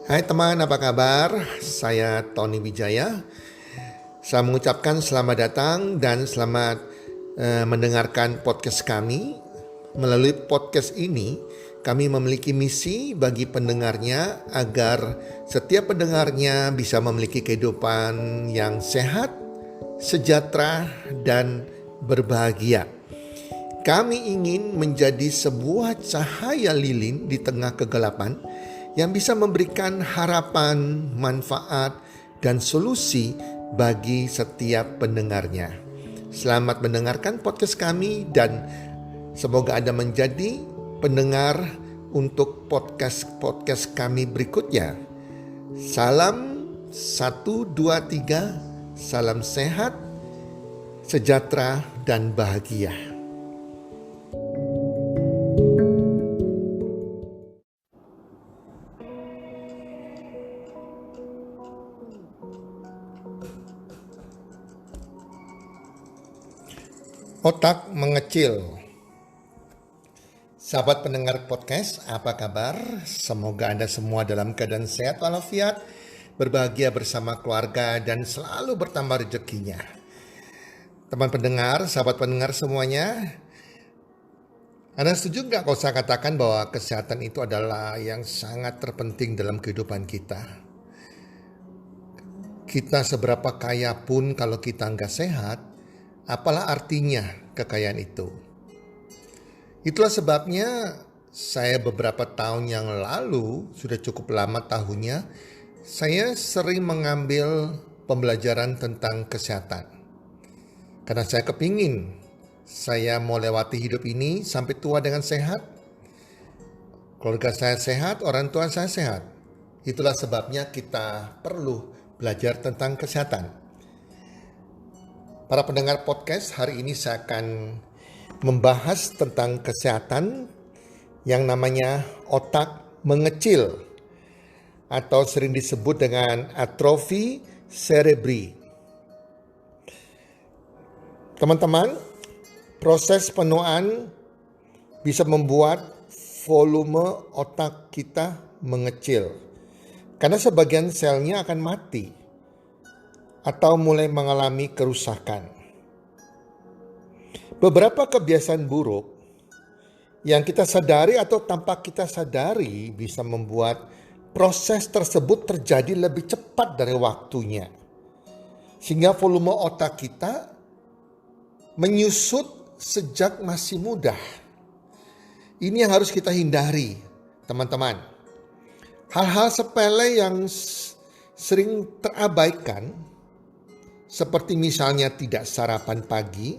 Hai teman, apa kabar? Saya Tony Wijaya. Saya mengucapkan selamat datang dan selamat mendengarkan podcast kami. Melalui podcast ini, kami memiliki misi bagi pendengarnya agar setiap pendengarnya bisa memiliki kehidupan yang sehat, sejahtera, dan berbahagia. Kami ingin menjadi sebuah cahaya lilin di tengah kegelapan yang bisa memberikan harapan, manfaat, dan solusi bagi setiap pendengarnya. Selamat mendengarkan podcast kami dan semoga Anda menjadi pendengar untuk podcast kami berikutnya. Salam 1, 2, 3, salam sehat, sejahtera, dan bahagia. Otak mengecil. Sahabat pendengar podcast, apa kabar? Semoga Anda semua dalam keadaan sehat walafiat, berbahagia bersama keluarga, dan selalu bertambah rezekinya. Teman pendengar, sahabat pendengar semuanya, Anda setuju nggak kalau saya katakan bahwa kesehatan itu adalah yang sangat terpenting dalam kehidupan kita? Kita seberapa kaya pun kalau kita nggak sehat, apalah artinya kekayaan itu? Itulah sebabnya saya beberapa tahun yang lalu, sudah cukup lama tahunnya, saya sering mengambil pembelajaran tentang kesehatan. Karena saya kepingin saya mau lewati hidup ini sampai tua dengan sehat. Keluarga saya sehat, orang tua saya sehat. Itulah sebabnya kita perlu belajar tentang kesehatan. Para pendengar podcast, hari ini saya akan membahas tentang kesehatan yang namanya otak mengecil atau sering disebut dengan atrofi cerebri. Teman-teman, proses penuaan bisa membuat volume otak kita mengecil karena sebagian selnya akan mati atau mulai mengalami kerusakan. Beberapa kebiasaan buruk yang kita sadari atau tanpa kita sadari bisa membuat proses tersebut terjadi lebih cepat dari waktunya. Sehingga volume otak kita menyusut sejak masih muda. Ini yang harus kita hindari, teman-teman. Hal-hal sepele yang sering terabaikan, seperti misalnya tidak sarapan pagi,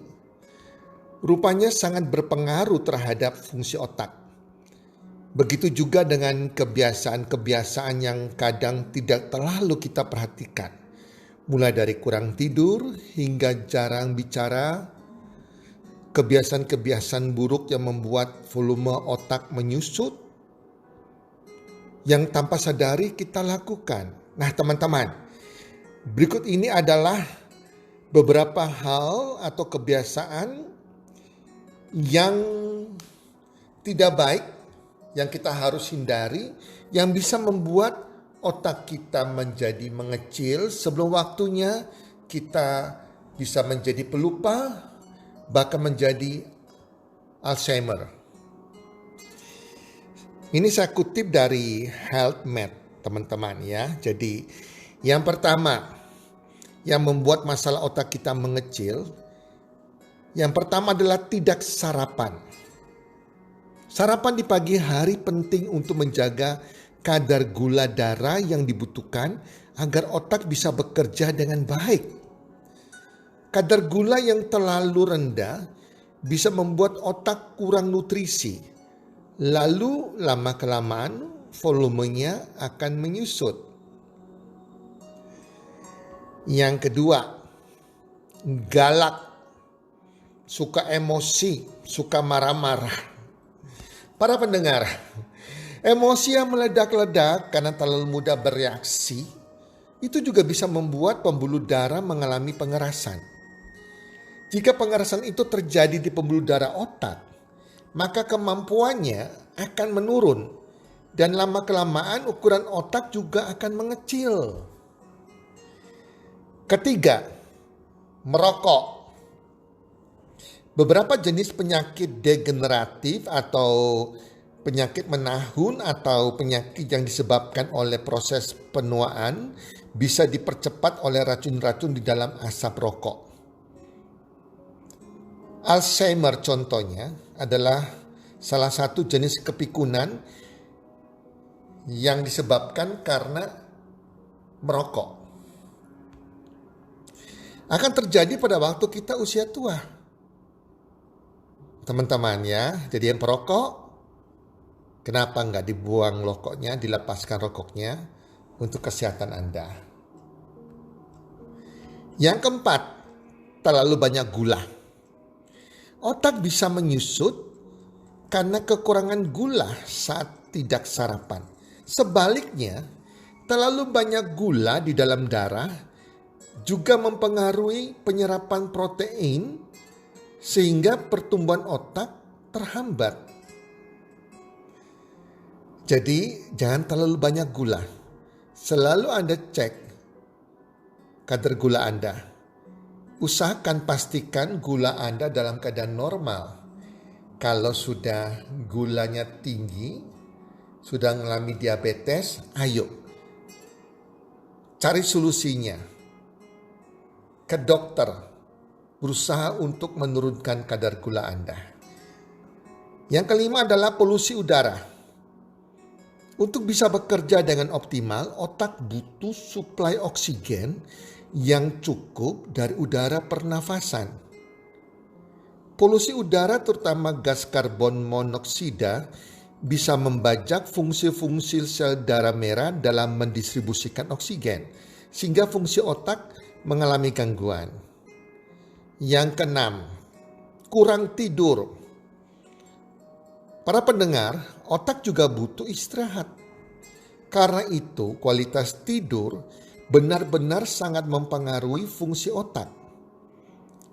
rupanya sangat berpengaruh terhadap fungsi otak. Begitu juga dengan kebiasaan-kebiasaan yang kadang tidak terlalu kita perhatikan. Mulai dari kurang tidur hingga jarang bicara, kebiasaan-kebiasaan buruk yang membuat volume otak menyusut, yang tanpa sadari kita lakukan. Nah teman-teman, berikut ini adalah beberapa hal atau kebiasaan yang tidak baik yang kita harus hindari, yang bisa membuat otak kita menjadi mengecil sebelum waktunya, kita bisa menjadi pelupa, bahkan menjadi Alzheimer. Ini saya kutip dari HealthMed, teman-teman ya. Jadi yang pertama yang membuat masalah otak kita mengecil, yang pertama adalah tidak sarapan. Sarapan di pagi hari penting untuk menjaga kadar gula darah yang dibutuhkan agar otak bisa bekerja dengan baik. Kadar gula yang terlalu rendah bisa membuat otak kurang nutrisi. Lalu lama-kelamaan volumenya akan menyusut. Yang kedua, galak, suka emosi, suka marah-marah. Para pendengar, emosi yang meledak-ledak karena terlalu mudah bereaksi, itu juga bisa membuat pembuluh darah mengalami pengerasan. Jika pengerasan itu terjadi di pembuluh darah otak, maka kemampuannya akan menurun Dan lama-kelamaan ukuran otak juga akan mengecil. Ketiga, merokok. Beberapa jenis penyakit degeneratif atau penyakit menahun atau penyakit yang disebabkan oleh proses penuaan bisa dipercepat oleh racun-racun di dalam asap rokok. Alzheimer contohnya adalah salah satu jenis kepikunan yang disebabkan karena merokok. Akan terjadi pada waktu kita usia tua. Teman-teman ya, jadi yang perokok, kenapa nggak dibuang rokoknya, dilepaskan rokoknya untuk kesehatan Anda. Yang keempat, terlalu banyak gula. Otak bisa menyusut karena kekurangan gula saat tidak sarapan. Sebaliknya, terlalu banyak gula di dalam darah juga mempengaruhi penyerapan protein sehingga pertumbuhan otak terhambat. Jadi jangan terlalu banyak gula. Selalu Anda cek kadar gula Anda. Usahakan pastikan gula Anda dalam keadaan normal. Kalau sudah gulanya tinggi, sudah mengalami diabetes, ayo cari solusinya. Ke dokter, berusaha untuk menurunkan kadar gula Anda. Yang kelima adalah polusi udara. Untuk bisa bekerja dengan optimal, otak butuh suplai oksigen yang cukup dari udara pernafasan. Polusi udara terutama gas karbon monoksida bisa membajak fungsi-fungsi sel darah merah dalam mendistribusikan oksigen, sehingga fungsi otak mengalami gangguan. Yang keenam, kurang tidur. Para pendengar, otak juga butuh istirahat. Karena itu, kualitas tidur benar-benar sangat mempengaruhi fungsi otak.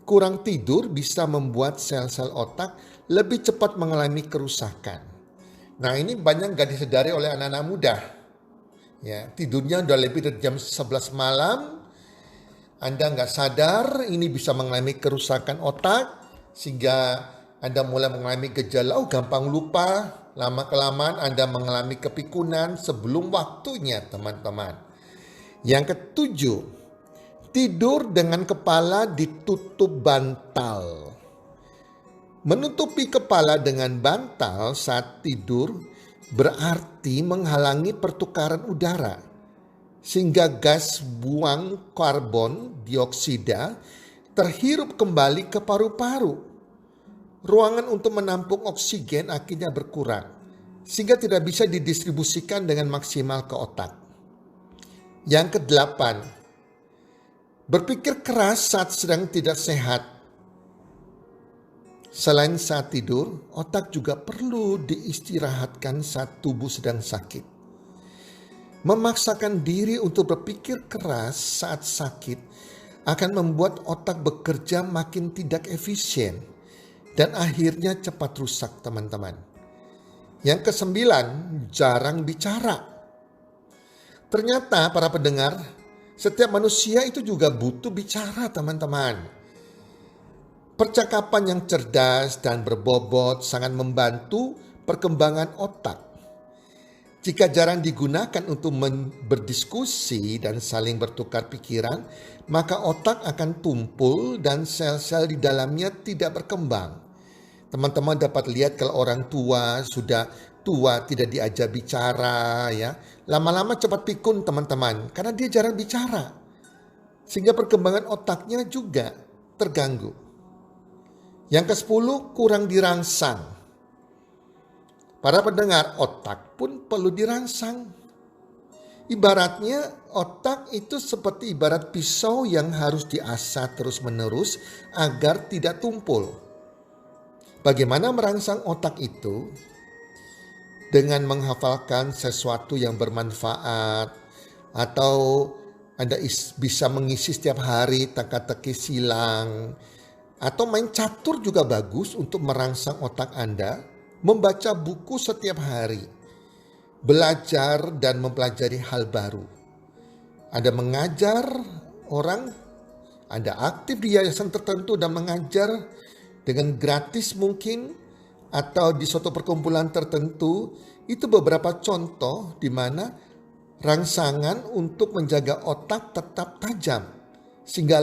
Kurang tidur bisa membuat sel-sel otak lebih cepat mengalami kerusakan. Nah, ini banyak gak disadari oleh anak-anak muda. Ya, tidurnya udah lebih dari jam 11 malam. Anda nggak sadar ini bisa mengalami kerusakan otak sehingga Anda mulai mengalami gejala gampang lupa. Lama-kelamaan Anda mengalami kepikunan sebelum waktunya, teman-teman. Yang ketujuh, tidur dengan kepala ditutup bantal. Menutupi kepala dengan bantal saat tidur berarti menghalangi pertukaran udara. Sehingga gas buang karbon dioksida terhirup kembali ke paru-paru. Ruangan untuk menampung oksigen akhirnya berkurang, sehingga tidak bisa didistribusikan dengan maksimal ke otak. Yang kedelapan, berpikir keras saat sedang tidak sehat. Selain saat tidur, otak juga perlu diistirahatkan saat tubuh sedang sakit. Memaksakan diri untuk berpikir keras saat sakit akan membuat otak bekerja makin tidak efisien dan akhirnya cepat rusak, teman-teman. Yang kesembilan, jarang bicara. Ternyata para pendengar, setiap manusia itu juga butuh bicara, teman-teman. Percakapan yang cerdas dan berbobot sangat membantu perkembangan otak. Jika jarang digunakan untuk berdiskusi dan saling bertukar pikiran, maka otak akan tumpul dan sel-sel di dalamnya tidak berkembang. Teman-teman dapat lihat kalau orang tua sudah tua tidak diajak bicara, ya, lama-lama cepat pikun, teman-teman, karena dia jarang bicara. Sehingga perkembangan otaknya juga terganggu. Yang ke-10, kurang dirangsang. Para pendengar, otak pun perlu dirangsang. Ibaratnya otak itu seperti ibarat pisau yang harus diasah terus-menerus agar tidak tumpul. Bagaimana merangsang otak itu? Dengan menghafalkan sesuatu yang bermanfaat, atau Anda bisa mengisi setiap hari teka-teki silang, atau main catur juga bagus untuk merangsang otak Anda. Membaca buku setiap hari, belajar dan mempelajari hal baru. Anda mengajar orang, Anda aktif di yayasan tertentu dan mengajar dengan gratis mungkin, atau di suatu perkumpulan tertentu. Itu beberapa contoh di mana rangsangan untuk menjaga otak tetap tajam sehingga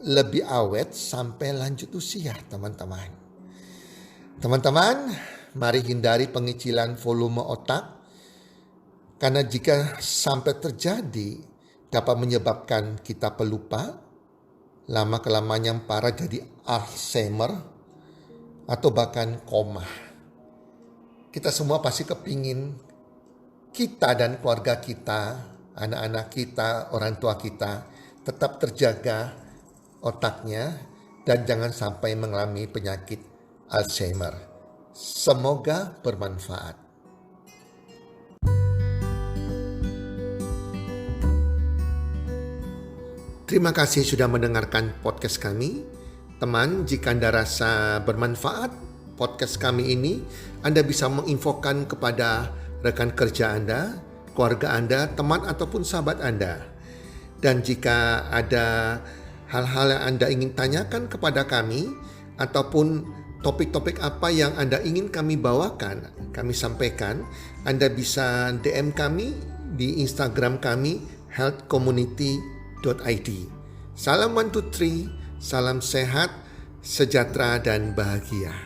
lebih awet sampai lanjut usia, teman-teman. Teman-teman, mari hindari pengecilan volume otak, karena jika sampai terjadi dapat menyebabkan kita pelupa, lama-kelamaan yang parah jadi Alzheimer atau bahkan koma. Kita semua pasti kepingin kita dan keluarga kita, anak-anak kita, orang tua kita tetap terjaga otaknya dan jangan sampai mengalami penyakit Alzheimer. Semoga bermanfaat. Terima kasih sudah mendengarkan podcast kami. Teman, jika Anda rasa bermanfaat podcast kami ini, Anda bisa menginfokan kepada rekan kerja Anda, keluarga Anda, teman ataupun sahabat Anda. Dan jika ada hal-hal yang Anda ingin tanyakan kepada kami, ataupun topik-topik apa yang Anda ingin kami bawakan, kami sampaikan, Anda bisa DM kami di Instagram kami, healthcommunity.id. Salam 1, 2, 3, salam sehat, sejahtera dan bahagia.